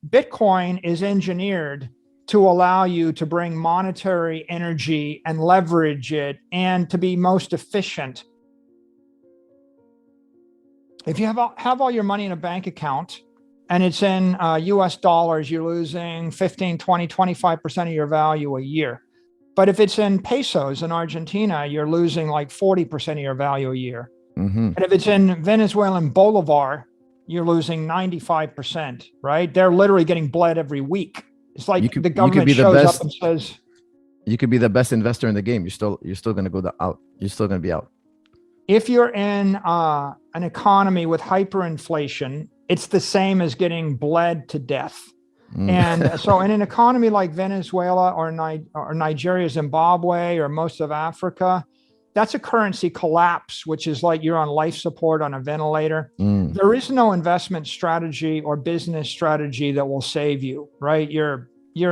Bitcoin is engineered to allow you to bring monetary energy and leverage it and to be most efficient. If you have all your money in a bank account and it's in US dollars, you're losing 15, 20, 25% of your value a year. But if it's in pesos in Argentina, you're losing like 40% of your value a year. And if it's in Venezuelan bolivar, you're losing 95%, right? They're literally getting bled every week. It's like the government shows up and says, you could be the best investor in the game. You're still going to go out. You're still going to be out. If you're in an economy with hyperinflation, it's the same as getting bled to death. And so in an economy like Venezuela or Nigeria, Zimbabwe, or most of Africa, that's a currency collapse, which is like you're on life support on a ventilator. There is no investment strategy or business strategy that will save you, right? You're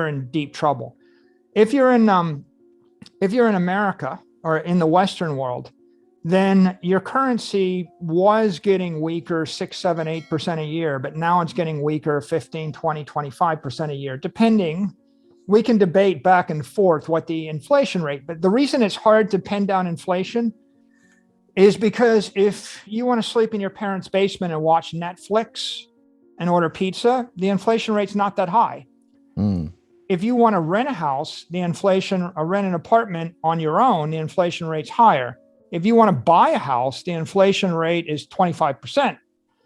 in deep trouble. If you're in America or in the Western world, then your currency was getting weaker 6, 7, 8% a year, but now it's getting weaker 15, 20, 25% a year, depending. We can debate back and forth what the inflation rate, but the reason it's hard to pin down inflation is because if you want to sleep in your parents' basement and watch Netflix and order pizza, the inflation rate's not that high. If you want to rent a house, rent an apartment on your own, the inflation rate's higher. If you want to buy a house, the inflation rate is 25%.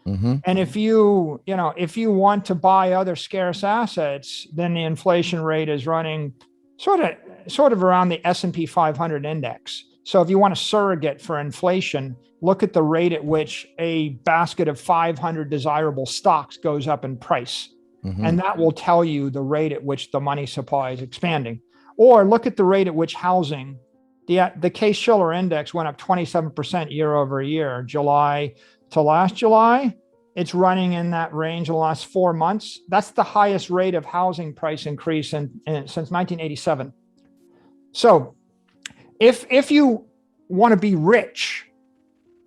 And if you want to buy other scarce assets, then the inflation rate is running sort of around the S&P 500 index. So if you want a surrogate for inflation, look at the rate at which a basket of 500 desirable stocks goes up in price. And that will tell you the rate at which the money supply is expanding. Or look at the rate at which housing, the Case-Shiller index went up 27% year over year, July to last July. It's running in that range in the last 4 months. That's the highest rate of housing price increase since 1987. So if you want to be rich,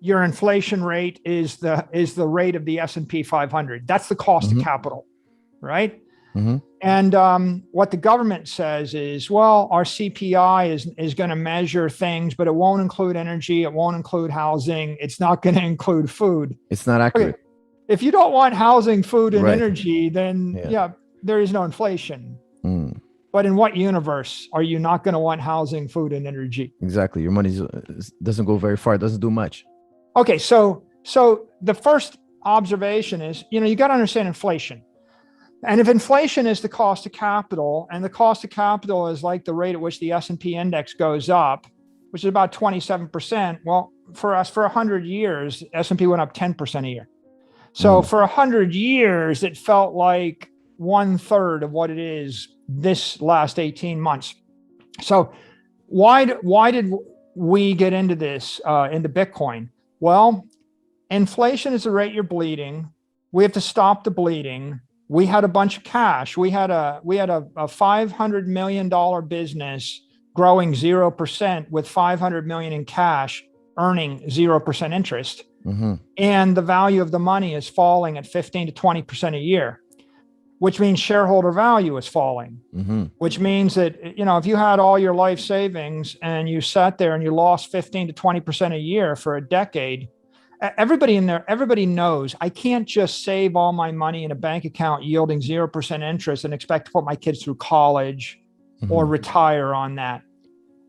your inflation rate is the rate of the S&P 500. That's the cost of capital, right? And what the government says is, well, our CPI is going to measure things, but it won't include energy. It won't include housing. It's not going to include food. It's not accurate. Okay. If you don't want housing, food, and energy, then there is no inflation. But in what universe are you not going to want housing, food, and energy? Exactly. Your money doesn't go very far. It doesn't do much. Okay. So the first observation is, you got to understand inflation. And if inflation is the cost of capital, and the cost of capital is like the rate at which the S&P index goes up, which is about 27%, well, for us, for 100 years, S&P went up 10% a year. So for 100 years, it felt like 1/3 of what it is this last 18 months. So why did we get into this, into Bitcoin? Well, inflation is the rate you're bleeding. We have to stop the bleeding. We had a bunch of cash. We had a $500 million business growing 0% with $500 million in cash, earning 0% interest. And the value of the money is falling at 15 to 20% a year, which means shareholder value is falling, which means that, if you had all your life savings and you sat there and you lost 15 to 20% a year for a decade, everybody in there, everybody knows I can't just save all my money in a bank account yielding 0% interest and expect to put my kids through college or retire on that.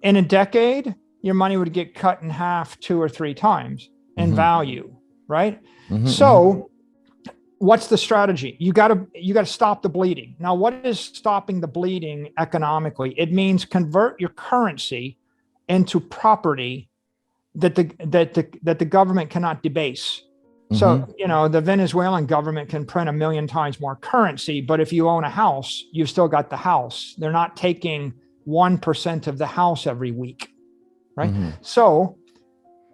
In a decade, your money would get cut in half 2 or 3 times in value, right? So what's the strategy? You got to stop the bleeding. Now, what is stopping the bleeding economically? It means convert your currency into property that the government cannot debase. So, the Venezuelan government can print 1 million times more currency, but if you own a house, you've still got the house. They're not taking 1% of the house every week, right? So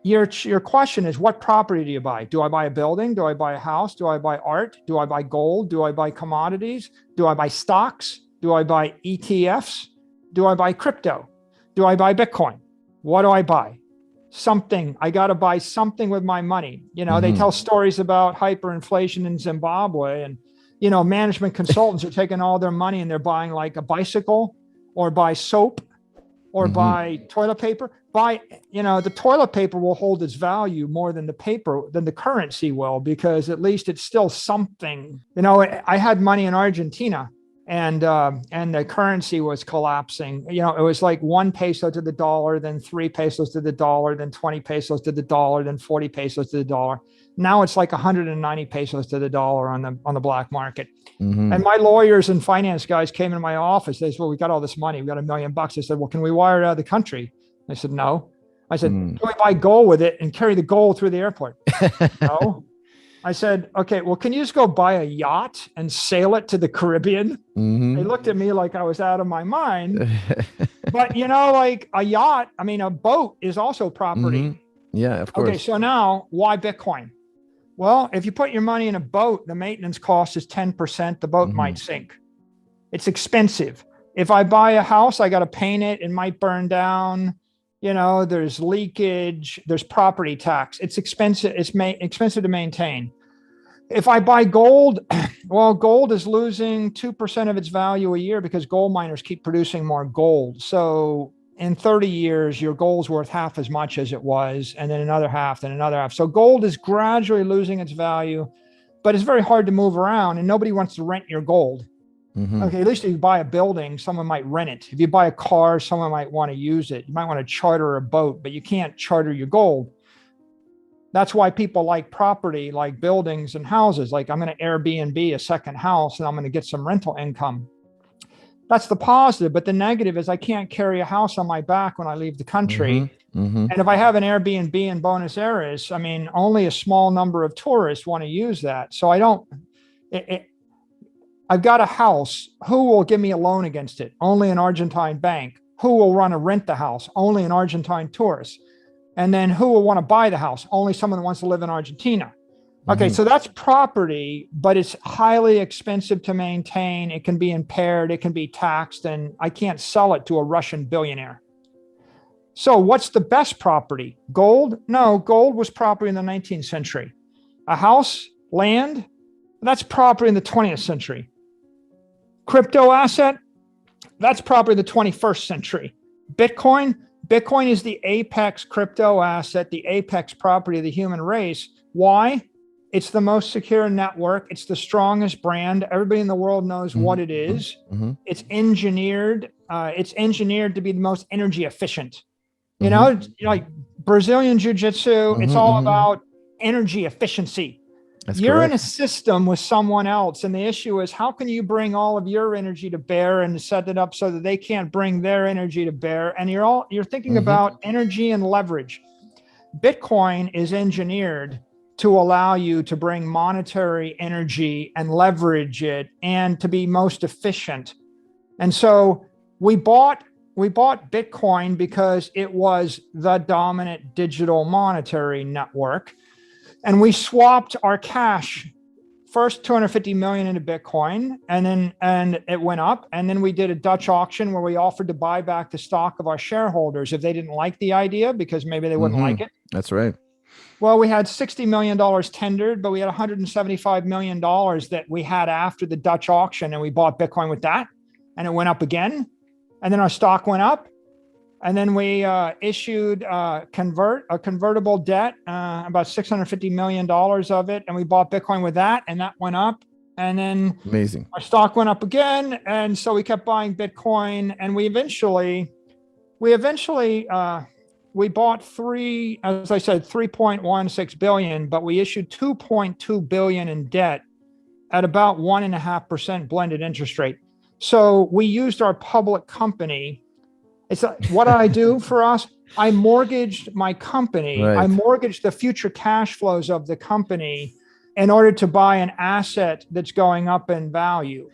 your question is, what property do you buy? Do I buy a building? Do I buy a house? Do I buy art? Do I buy gold? Do I buy commodities? Do I buy stocks? Do I buy ETFs? Do I buy crypto? Do I buy Bitcoin? What do I buy? Something. I got to buy something with my money. They tell stories about hyperinflation in Zimbabwe, and management consultants are taking all their money and they're buying like a bicycle or buy soap or buy toilet paper. The toilet paper will hold its value more than the currency will, because at least it's still something. I had money in Argentina and the currency was collapsing. It was like 1 peso to the dollar, then 3 pesos to the dollar, then 20 pesos to the dollar, then 40 pesos to the dollar. Now it's like 190 pesos to the dollar on the black market. And my lawyers and finance guys came into my office. They said, well, we got all this money. We got $1 million. I said, well, can we wire it out of the country? I said, no. I said, can we buy gold with it and carry the gold through the airport? No. I said, okay, well, can you just go buy a yacht and sail it to the Caribbean? They looked at me like I was out of my mind. But, like a yacht, a boat is also property. Yeah, of course. Okay, so now why Bitcoin? Well, if you put your money in a boat, the maintenance cost is 10%. The boat might sink. It's expensive. If I buy a house, I got to paint it. It might burn down. There's leakage. There's property tax. It's expensive. It's expensive to maintain. If I buy gold, well, gold is losing 2% of its value a year because gold miners keep producing more gold. So in 30 years, your gold's worth half as much as it was, and then another half, then another half. So gold is gradually losing its value, but it's very hard to move around, and nobody wants to rent your gold. Okay, at least if you buy a building, someone might rent it. If you buy a car, someone might want to use it. You might want to charter a boat, but you can't charter your gold. That's why people like property, like buildings and houses. Like, I'm going to Airbnb a second house and I'm going to get some rental income. That's the positive, but the negative is I can't carry a house on my back when I leave the country. And if I have an Airbnb in Buenos Aires, only a small number of tourists want to use that. So I've got a house. Who will give me a loan against it? Only an Argentine bank. Who will want to rent the house? Only an Argentine tourist. And then who will want to buy the house? Only someone that wants to live in Argentina. Okay, so that's property, but it's highly expensive to maintain. It can be impaired, it can be taxed, and I can't sell it to a Russian billionaire. So what's the best property? Gold? No, gold was property in the 19th century. A house, land, that's property in the 20th century. Crypto asset, that's property in the 21st century. Bitcoin is the apex crypto asset, the apex property of the human race. Why? It's the most secure network. It's the strongest brand. Everybody in the world knows what it is. It's engineered. It's engineered to be the most energy efficient. Like Brazilian jiu-jitsu, it's all about energy efficiency. You're in a system with someone else, and the issue is, how can you bring all of your energy to bear and set it up so that they can't bring their energy to bear? And you're thinking about energy and leverage. Bitcoin is engineered to allow you to bring monetary energy and leverage it and to be most efficient. And so we bought Bitcoin because it was the dominant digital monetary network. And we swapped our cash, first 250 million into Bitcoin, and it went up. And then we did a Dutch auction where we offered to buy back the stock of our shareholders if they didn't like the idea, because maybe they wouldn't like it. That's right. Well, we had $60 million tendered, but we had $175 million that we had after the Dutch auction, and we bought Bitcoin with that, and it went up again. And then our stock went up. And then we issued a convertible debt, about $650 million of it. And we bought Bitcoin with that, and that went up. And then amazing, our stock went up again. And so we kept buying Bitcoin, and we bought as I said, 3.16 billion, but we issued 2.2 billion in debt at about 1.5% blended interest rate. So we used our public company. It's what I do for us. I mortgaged my company. Right. I mortgaged the future cash flows of the company in order to buy an asset that's going up in value.